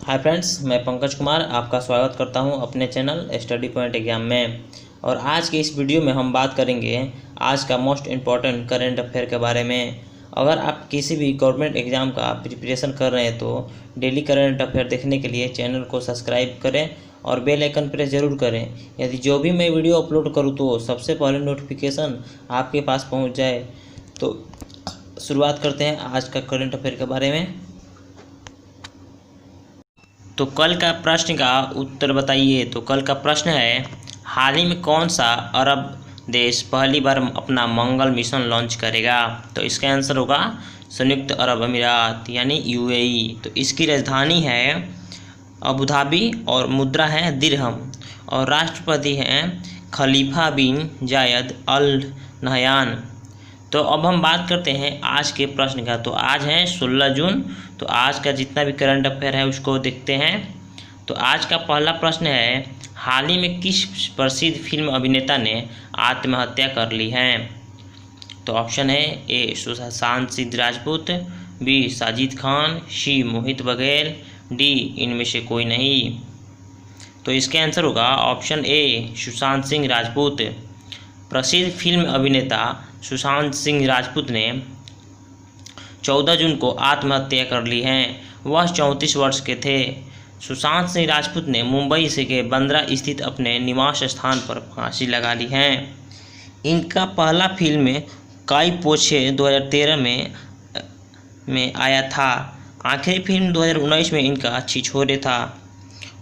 Hi friends, मैं पंकज कुमार आपका स्वागत करता हूं अपने चैनल स्टडी पॉइंट एग्जाम में। और आज के इस वीडियो में हम बात करेंगे आज का मोस्ट इम्पॉर्टेंट करंट अफेयर के बारे में। अगर आप किसी भी गवर्नमेंट एग्ज़ाम का प्रिपरेशन कर रहे हैं तो डेली करंट अफेयर देखने के लिए चैनल को सब्सक्राइब करें और बेल आइकन प्रेस ज़रूर करें। यदि जो भी मैं वीडियो अपलोड करूँ तो सबसे पहले नोटिफिकेशन आपके पास पहुँच जाए। तो शुरुआत करते हैं आज का करंट अफेयर के बारे में। तो कल का प्रश्न का उत्तर बताइए। तो कल का प्रश्न है, हाल ही में कौन सा अरब देश पहली बार अपना मंगल मिशन लॉन्च करेगा? तो इसका आंसर होगा संयुक्त अरब अमीरात यानी यूएई। तो इसकी राजधानी है अबू धाबी और मुद्रा है दिरहम और राष्ट्रपति हैं खलीफा बिन जायद अल नहयान। तो अब हम बात करते हैं आज के प्रश्न का। तो आज है 16 जून। तो आज का जितना भी करंट अफेयर है उसको देखते हैं। तो आज का पहला प्रश्न है, हाल ही में किस प्रसिद्ध फिल्म अभिनेता ने आत्महत्या कर ली है? तो ऑप्शन है ए सुशांत सिंह राजपूत, बी साजिद खान, सी मोहित बघेल, डी इनमें से कोई नहीं। तो इसका आंसर होगा ऑप्शन ए सुशांत सिंह राजपूत। प्रसिद्ध फिल्म अभिनेता सुशांत सिंह राजपूत ने 14 जून को आत्महत्या कर ली है। वह 34 वर्ष के थे। सुशांत सिंह राजपूत ने मुंबई से के बांद्रा स्थित अपने निवास स्थान पर फांसी लगा ली है। इनका पहला फिल्म काई पो छे 2013 में आया था। आखिरी फिल्म 2019 में इनका छिछोरे था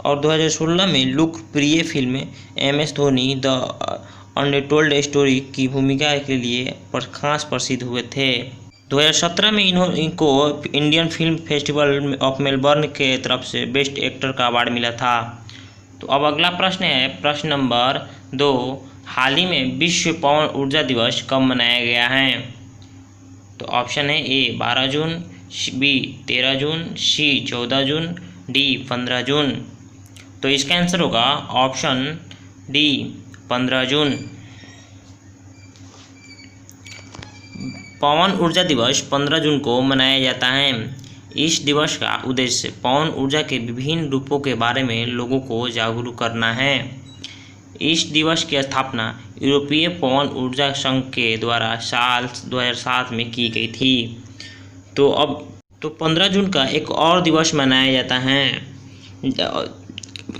और 2016 में लोकप्रिय film MS Dhoni the untold story की भूमिका के लिए खास प्रसिद्ध हुए थे। 2017 में इनको Indian film festival of Melbourne के तरफ से बेस्ट एक्टर का अवार्ड मिला था। तो अब अगला प्रश्न है प्रश्न नंबर 2, हाल ही में विश्व पवन ऊर्जा दिवस कब मनाया गया है? तो ऑप्शन है ए 12 जून, बी 13 जून, सी 14 जून, डी 15 जून। तो इसका आंसर होगा ऑप्शन डी 15 जून। पवन ऊर्जा दिवस 15 जून को मनाया जाता है। इस दिवस का उद्देश्य पवन ऊर्जा के विभिन्न रूपों के बारे में लोगों को जागरूक करना है। इस दिवस की स्थापना यूरोपीय पवन ऊर्जा संघ के द्वारा साल 2007 में की गई थी। तो 15 जून का एक और दिवस मनाया जाता है।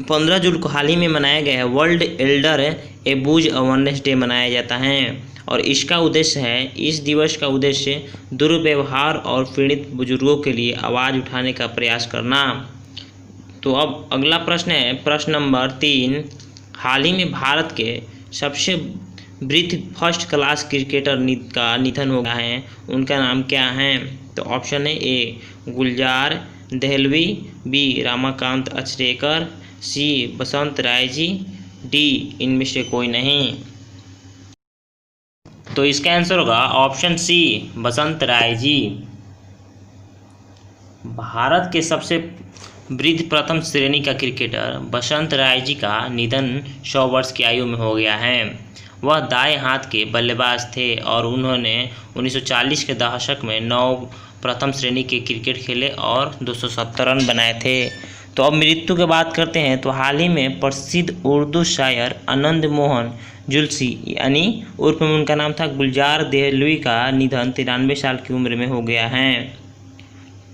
15 जून को हाल ही में मनाया गया है वर्ल्ड एल्डर एबूज अवेयरनेस डे मनाया जाता है और इसका उद्देश्य है, इस दिवस का उद्देश्य दुर्व्यवहार और पीड़ित बुजुर्गों के लिए आवाज़ उठाने का प्रयास करना। तो अब अगला प्रश्न है प्रश्न नंबर 3, हाल ही में भारत के सबसे वृद्ध फर्स्ट क्लास क्रिकेटर का निधन हो गया है। उनका नाम क्या है? तो ऑप्शन है ए गुलजार दहलवी, बी रमाकांत अचरेकर, सी बसंत राय जी, डी इनमें से कोई नहीं। तो इसका आंसर होगा ऑप्शन सी बसंत राय जी। भारत के सबसे वृद्ध प्रथम श्रेणी का क्रिकेटर बसंत राय जी का निधन 100 वर्ष की आयु में हो गया है। वह दाएं हाथ के बल्लेबाज थे और उन्होंने 1940 के दशक में 9 प्रथम श्रेणी के क्रिकेट खेले और 270 रन बनाए थे। तो अब मृत्यु की बात करते हैं। तो हाल ही में प्रसिद्ध उर्दू शायर आनंद मोहन जुल्सी यानी उर्फ में उनका नाम था गुलजार देहलवी का निधन 93 साल की उम्र में हो गया है।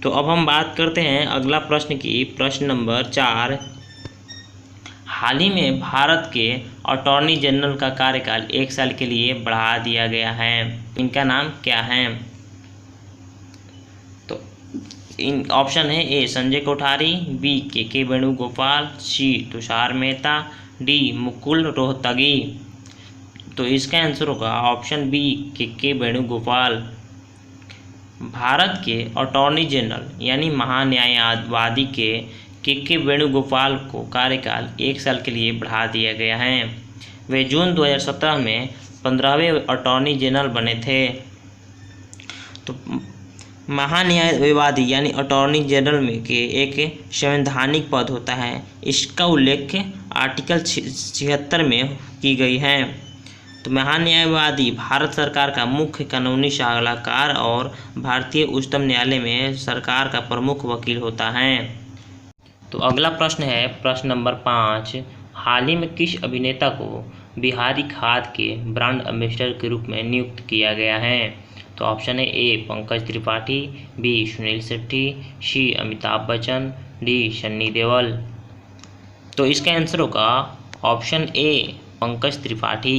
तो अब हम बात करते हैं अगला प्रश्न की। प्रश्न नंबर 4, हाल ही में भारत के अटॉर्नी जनरल का कार्यकाल 1 साल के लिए बढ़ा दिया गया है। इनका नाम क्या है? तो इन ऑप्शन है ए संजय कोठारी, बी के वेणुगोपाल, सी तुषार मेहता, डी मुकुल रोहतगी। तो इसका आंसर होगा ऑप्शन बी के वेणुगोपाल। भारत के अटॉर्नी जनरल यानी महान्यायवादी के वेणुगोपाल को कार्यकाल 1 साल के लिए बढ़ा दिया गया है। वे जून 2017 में 15वें अटॉर्नी जनरल बने थे। तो महान्यायवादी यानी अटॉर्नी जनरल में के एक संवैधानिक पद होता है। इसका उल्लेख आर्टिकल 76 में की गई है। तो महान्यायवादी भारत सरकार का मुख्य कानूनी सलाहकार और भारतीय उच्चतम न्यायालय में सरकार का प्रमुख वकील होता है। तो अगला प्रश्न है प्रश्न नंबर 5, हाल ही में किस अभिनेता को बिहारी खाद के ब्रांड एम्बेसडर के रूप में नियुक्त किया गया है? तो ऑप्शन है ए पंकज त्रिपाठी, बी सुनील शेट्टी, सी अमिताभ बच्चन, डी सन्नी देओल। तो इसका आंसर होगा ऑप्शन ए पंकज त्रिपाठी।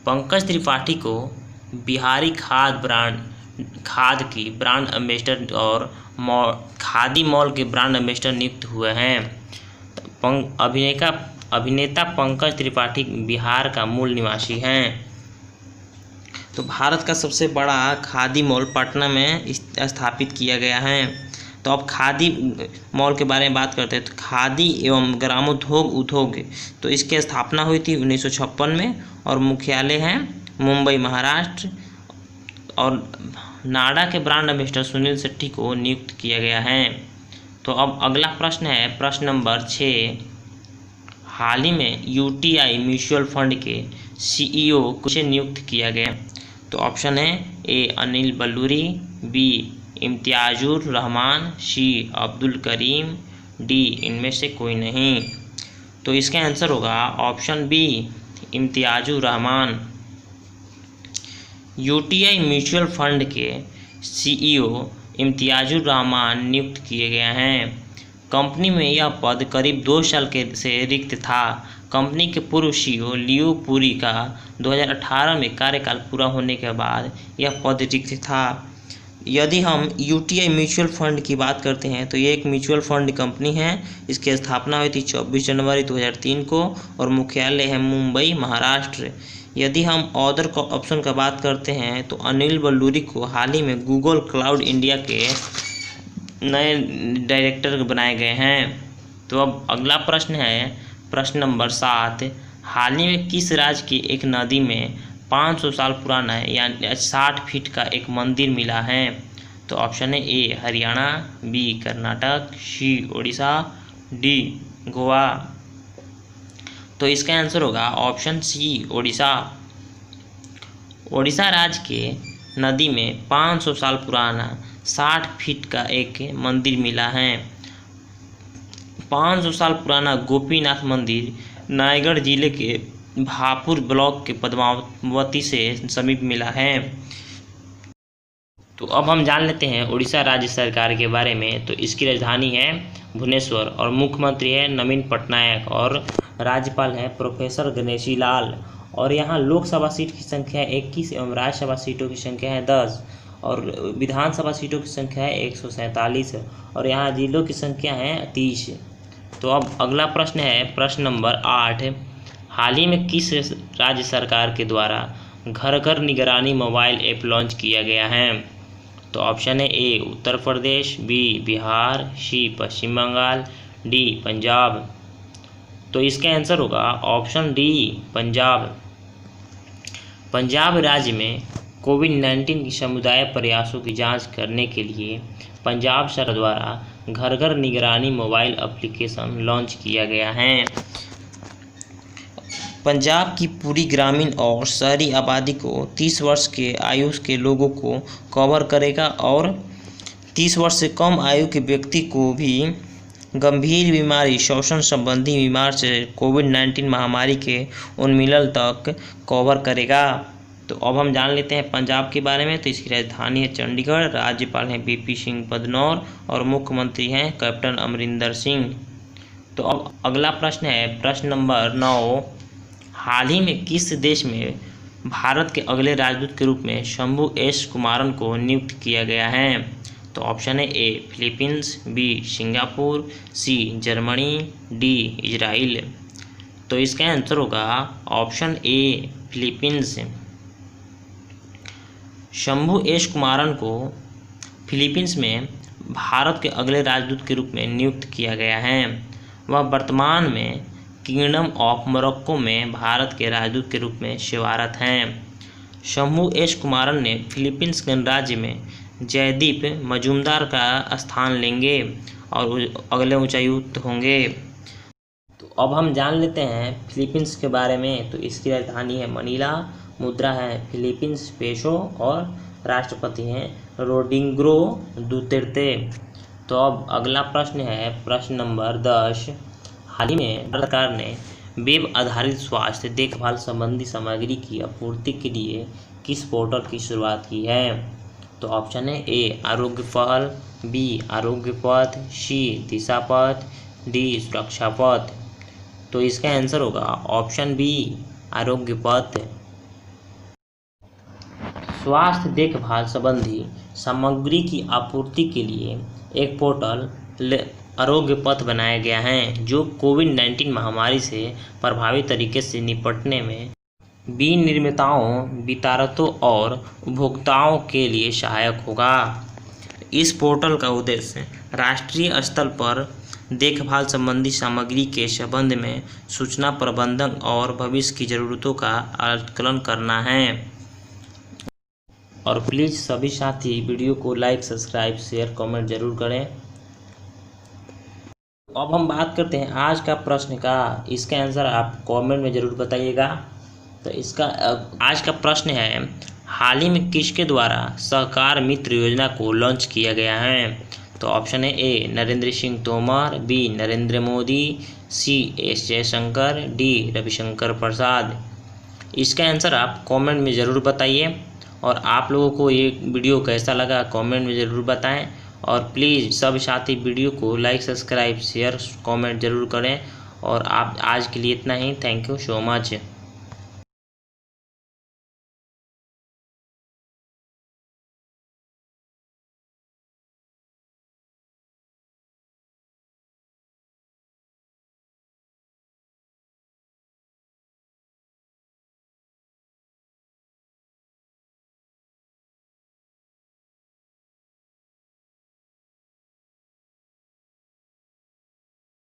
पंकज त्रिपाठी को बिहारी खाद की ब्रांड एम्बेसडर और खादी मॉल के ब्रांड एम्बेसडर नियुक्त हुए हैं। अभिनेता पंकज त्रिपाठी बिहार का मूल निवासी हैं। तो भारत का सबसे बड़ा खादी मॉल पटना में स्थापित किया गया है। तो अब खादी मॉल के बारे में बात करते हैं। तो खादी एवं ग्रामोद्योग तो इसकी स्थापना हुई थी 1956 में और मुख्यालय है मुंबई महाराष्ट्र। और नाडा के ब्रांड एम्बेसडर सुनील शेट्टी को नियुक्त किया गया है। तो अब अगला प्रश्न है प्रश्न नंबर 6, हाल ही में यूटीआई म्यूचुअल फंड के सीईओ को नियुक्त किया गया? तो ऑप्शन है A Anil Baluri, B Imtiazur Rahman, C Abdul Karim, D इनमें से कोई नहीं। तो इसका आंसर होगा option B Imtiazur Rahman. UTI mutual fund के सीईओ इम्तियाजुर रहमान नियुक्त किए गए हैं। कंपनी में यह पद करीब 2 साल से रिक्त था। कंपनी के पूर्व सीईओ लियो पुरी का 2018 में कार्यकाल पूरा होने के बाद यह पद रिक्त था। यदि हम यूटीआई म्यूचुअल फंड की बात करते हैं तो ये एक म्यूचुअल फंड कंपनी है। इसकी स्थापना हुई थी 24 जनवरी 2003 को और मुख्यालय है मुंबई महाराष्ट्र। यदि हम अदर ऑप्शन का बात करते हैं तो अनिल बलूरी को हाल ही में गूगल क्लाउड इंडिया के नए डायरेक्टर बनाए गए हैं। तो अब अगला प्रश्न है प्रश्न नंबर 7, हाल ही में किस राज्य की एक नदी में 500 साल पुराना यानी 60 फीट का एक मंदिर मिला है? तो ऑप्शन है ए हरियाणा, बी कर्नाटक, सी उड़ीसा, डी गोवा। तो इसका आंसर होगा ऑप्शन सी उड़ीसा। उड़ीसा राज्य के नदी में 500 साल पुराना 60 फीट का एक मंदिर मिला है। 500 साल पुराना गोपीनाथ मंदिर रायगढ़ जिले के भापुर ब्लॉक के पद्मावती से समीप मिला है। तो अब हम जान लेते हैं उड़ीसा राज्य सरकार के बारे में। तो इसकी राजधानी है भुवनेश्वर और मुख्यमंत्री है नवीन पटनायक और राज्यपाल है प्रोफेसर गणेशी लाल। और यहाँ लोकसभा सीट की संख्या 21 एवं राज्यसभा सीटों की संख्या है 10 और विधानसभा सीटों की संख्या है 147 और यहाँ जिलों की संख्या है 30। तो अब अगला प्रश्न है प्रश्न नंबर 8, हाल ही में किस राज्य सरकार के द्वारा घर घर निगरानी मोबाइल ऐप लॉन्च किया गया है? तो ऑप्शन है ए उत्तर प्रदेश, बी बिहार, सी पश्चिम बंगाल, डी पंजाब। तो इसका आंसर होगा ऑप्शन डी पंजाब। पंजाब राज्य में कोविड-19 की समुदाय प्रयासों की जांच करने के लिए पंजाब सरकार द्वारा घर घर निगरानी मोबाइल एप्लीकेशन लॉन्च किया गया है। पंजाब की पूरी ग्रामीण और शहरी आबादी को 30 वर्ष के आयु के लोगों को कवर करेगा और 30 वर्ष से कम आयु के व्यक्ति को भी गंभीर बीमारी श्वसन संबंधी बीमार से कोविड-19 महामारी के उन्मूलन तक कवर करेगा। तो अब हम जान लेते हैं पंजाब के बारे में। तो इसकी राजधानी है चंडीगढ़, राज्यपाल हैं बीपी सिंह बदनौर और मुख्यमंत्री हैं कैप्टन अमरिंदर सिंह। तो अब अगला प्रश्न है प्रश्न नंबर 9, हाल ही में किस देश में भारत के अगले राजदूत के रूप में शंभू एस कुमारन को नियुक्त किया गया है? तो ऑप्शन है A Philippines, B Singapore, C Germany, D Israel. तो इसका आंसर होगा option A Philippines. Shambhu S Kumaran को फिलीपींस में भारत के अगले राजदूत के रूप में नियुक्त किया गया है। वह वर्तमान में किंगडम ऑफ मोरक्को में भारत के राजदूत के रूप में सेवारत हैं। शंभू एस कुमारन ने फिलीपींस गणराज्य में जयदीप मजूमदार का स्थान लेंगे और अगले उच्चायुक्त होंगे। तो अब हम जान लेते हैं फिलीपींस के बारे में। तो इसकी राजधानी है मनीला, मुद्रा है फिलीपींस पेसो और राष्ट्रपति हैं रोड्रिगो दुतेर्ते। तो अब अगला प्रश्न है प्रश्न नंबर 10। हाल ही में भारत सरकार ने वेब आधारित स्वास्थ्य देखभाल संबंधी सामग्री की आपूर्ति के लिए किस पोर्टल की शुरुआत की है? तो ऑप्शन है ए आरोग्य पहल, बी आरोग्य पथ, सी दिशा पथ, डी सुरक्षा पथ। तो इसका आंसर होगा ऑप्शन बी आरोग्य पथ। स्वास्थ्य देखभाल संबंधी सामग्री की आपूर्ति के लिए एक पोर्टल आरोग्य पथ बनाया गया है जो कोविड-19 महामारी से प्रभावी तरीके से निपटने में विनिर्माताओं, वितरकों और उपभोक्ताओं के लिए सहायक होगा। इस पोर्टल का उद्देश्य राष्ट्रीय स्तर पर देखभाल संबंधी सामग्री के संबंध में सूचना प्रबंधन और भविष्य की ज़रूरतों का आकलन करना है। और प्लीज़ सभी साथी वीडियो को लाइक, सब्सक्राइब, शेयर, कमेंट जरूर करें। अब हम बात करते हैं आज का प्रश्न का। इसका आंसर आप कमेंट में ज़रूर बताइएगा। तो इसका आज का प्रश्न है, हाल ही में किसके द्वारा सहकार मित्र योजना को लॉन्च किया गया है? तो ऑप्शन है A Narendra Singh Tomar, B Narendra Modi, C S Jaishankar, D Ravishankar Prasad. इसका आंसर आप कमेंट में ज़रूर बताइए। और आप लोगों को ये वीडियो कैसा लगा कमेंट में ज़रूर बताएं। और प्लीज़ सब साथी वीडियो को लाइक, सब्सक्राइब, शेयर, कमेंट ज़रूर करें। और आप आज के लिए इतना ही। Thank you so much.